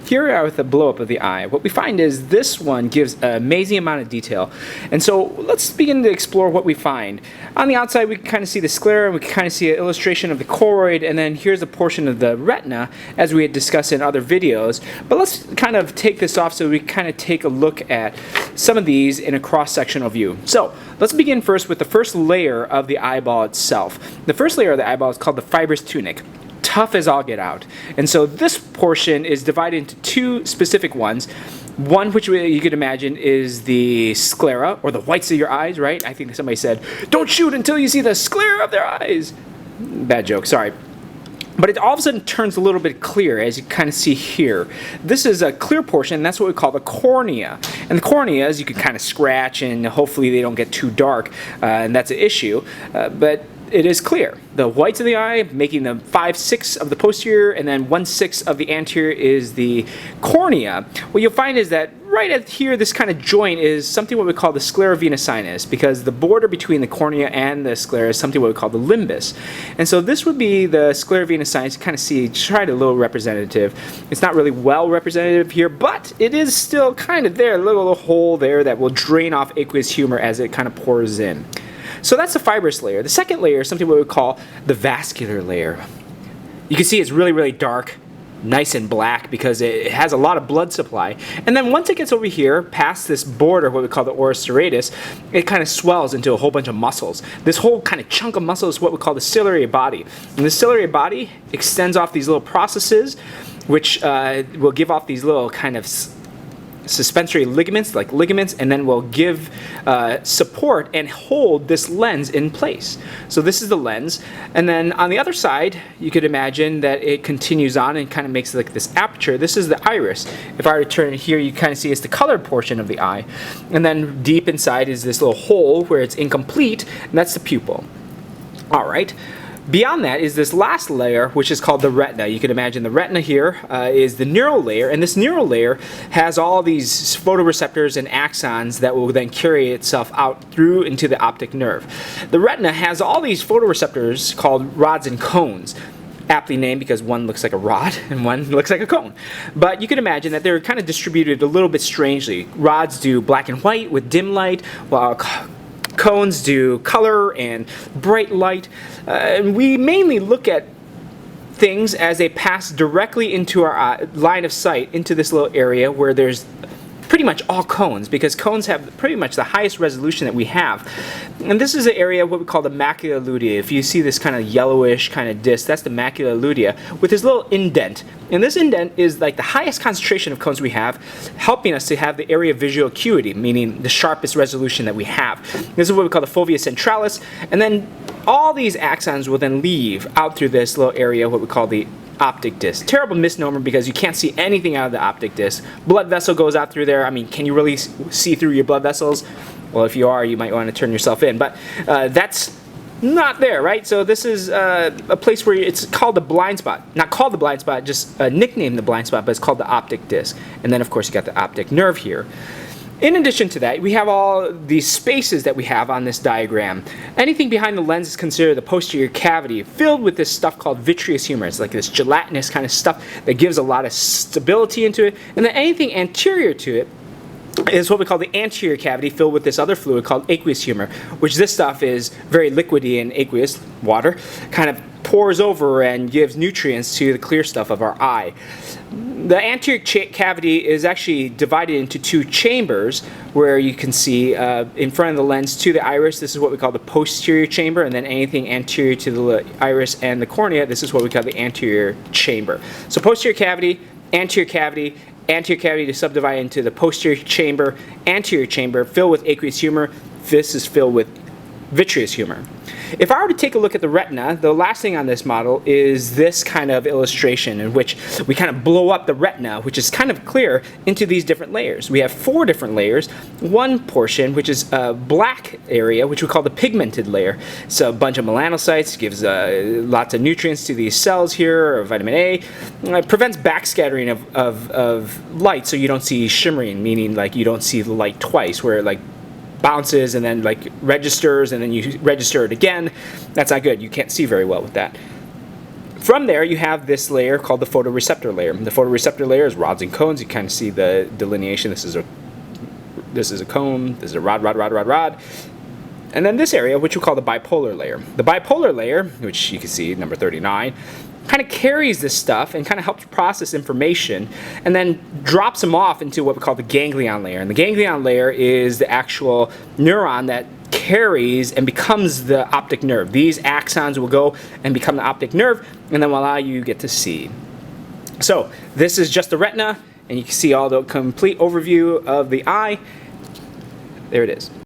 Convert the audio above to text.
here we are with the blow-up of the eye. What we find is this one gives an amazing amount of detail. And so let's begin to explore what we find. On the outside, we can kind of see the sclera, we can kind of see an illustration of the choroid, and then here's a portion of the retina, as we had discussed in other videos. But let's kind of take this off so we kind of take a look at some of these in a cross-sectional view. So let's begin first with the first layer of the eyeball itself. The first layer of the eyeball is called the fibrous tunic. Tough as all get out. And so this portion is divided into two specific ones. One, which you could imagine, is the sclera, or the whites of your eyes, right? I think somebody said, don't shoot until you see the sclera of their eyes. Bad joke, sorry. But it all of a sudden turns a little bit clear, as you kind of see here. This is a clear portion, and that's what we call the cornea. And the corneas, you can kind of scratch, and hopefully they don't get too dark, and that's an issue. But it is clear. The whites of the eye, making them 5/6 of the posterior, and then 1/6 of the anterior is the cornea. What you'll find is that right at here, this kind of joint is something what we call the sclera vena sinus, because the border between the cornea and the sclera is something what we call the limbus. And so this would be the sclera vena sinus. You kind of see, try to a little representative. It's not really well representative here, but it is still kind of there, a little hole there that will drain off aqueous humor as it kind of pours in. So that's the fibrous layer. The second layer is something what we call the vascular layer. You can see it's really, really dark, nice and black, because it has a lot of blood supply. And then once it gets over here, past this border, what we call the oris serratus, it kind of swells into a whole bunch of muscles. This whole kind of chunk of muscle is what we call the ciliary body. And the ciliary body extends off these little processes, which will give off these little kind of suspensory ligaments, like ligaments, and then will give support and hold this lens in place. So this is the lens, and then on the other side, you could imagine that it continues on and kind of makes like this aperture. This is the iris. If I were to turn it here, you kind of see it's the colored portion of the eye, and then deep inside is this little hole where it's incomplete, and that's the pupil. All right. Beyond that is this last layer, which is called the retina. You can imagine the retina here is the neural layer, and this neural layer has all these photoreceptors and axons that will then carry itself out through into the optic nerve. The retina has all these photoreceptors called rods and cones, aptly named because one looks like a rod and one looks like a cone. But you can imagine that they're kind of distributed a little bit strangely. Rods do black and white with dim light, while cones do color and bright light. And we mainly look at things as they pass directly into our line of sight, into this little area where there's pretty much all cones, because cones have pretty much the highest resolution that we have. And this is an area what we call the macula lutea. If you see this kind of yellowish kind of disc, that's the macula lutea with this little indent. And this indent is like the highest concentration of cones we have, helping us to have the area of visual acuity, meaning the sharpest resolution that we have. This is what we call the fovea centralis. And then all these axons will then leave out through this little area, what we call the optic disc. Terrible misnomer, because you can't see anything out of the optic disc. Blood vessel goes out through there. I mean, can you really see through your blood vessels? Well, if you are, you might want to turn yourself in. But that's not there, right? So this is a place where it's called the blind spot. Not called the blind spot, just nicknamed the blind spot, but it's called the optic disc. And then, of course, you got the optic nerve here. In addition to that, we have all these spaces that we have on this diagram. Anything behind the lens is considered the posterior cavity, filled with this stuff called vitreous humor. It's like this gelatinous kind of stuff that gives a lot of stability into it. And then anything anterior to it is what we call the anterior cavity, filled with this other fluid called aqueous humor, which this stuff is very liquidy and aqueous, water, kind of pours over and gives nutrients to the clear stuff of our eye. The anterior cavity is actually divided into two chambers, where you can see in front of the lens to the iris, this is what we call the posterior chamber, and then anything anterior to the iris and the cornea, this is what we call the anterior chamber. So posterior cavity, anterior cavity to subdivide into the posterior chamber, anterior chamber, filled with aqueous humor. This is filled with vitreous humor. If I were to take a look at the retina, the last thing on this model is this kind of illustration in which we kind of blow up the retina, which is kind of clear, into these different layers. We have 4 different layers. One portion, which is a black area, which we call the pigmented layer. It's a bunch of melanocytes, gives lots of nutrients to these cells here, or vitamin A. It prevents backscattering of light, so you don't see shimmering, meaning like you don't see the light twice, where it like bounces and then like registers and then you register it again. That's not good. You can't see very well with that. From there, you have this layer called the photoreceptor layer. The photoreceptor layer is rods and cones. You kind of see the delineation. This is a cone. This is a rod. And then this area, which we call the bipolar layer. The bipolar layer, which you can see, number 39, kind of carries this stuff and kind of helps process information and then drops them off into what we call the ganglion layer. And the ganglion layer is the actual neuron that carries and becomes the optic nerve. These axons will go and become the optic nerve, and then voila, you get to see. So this is just the retina, and you can see all the complete overview of the eye. There it is.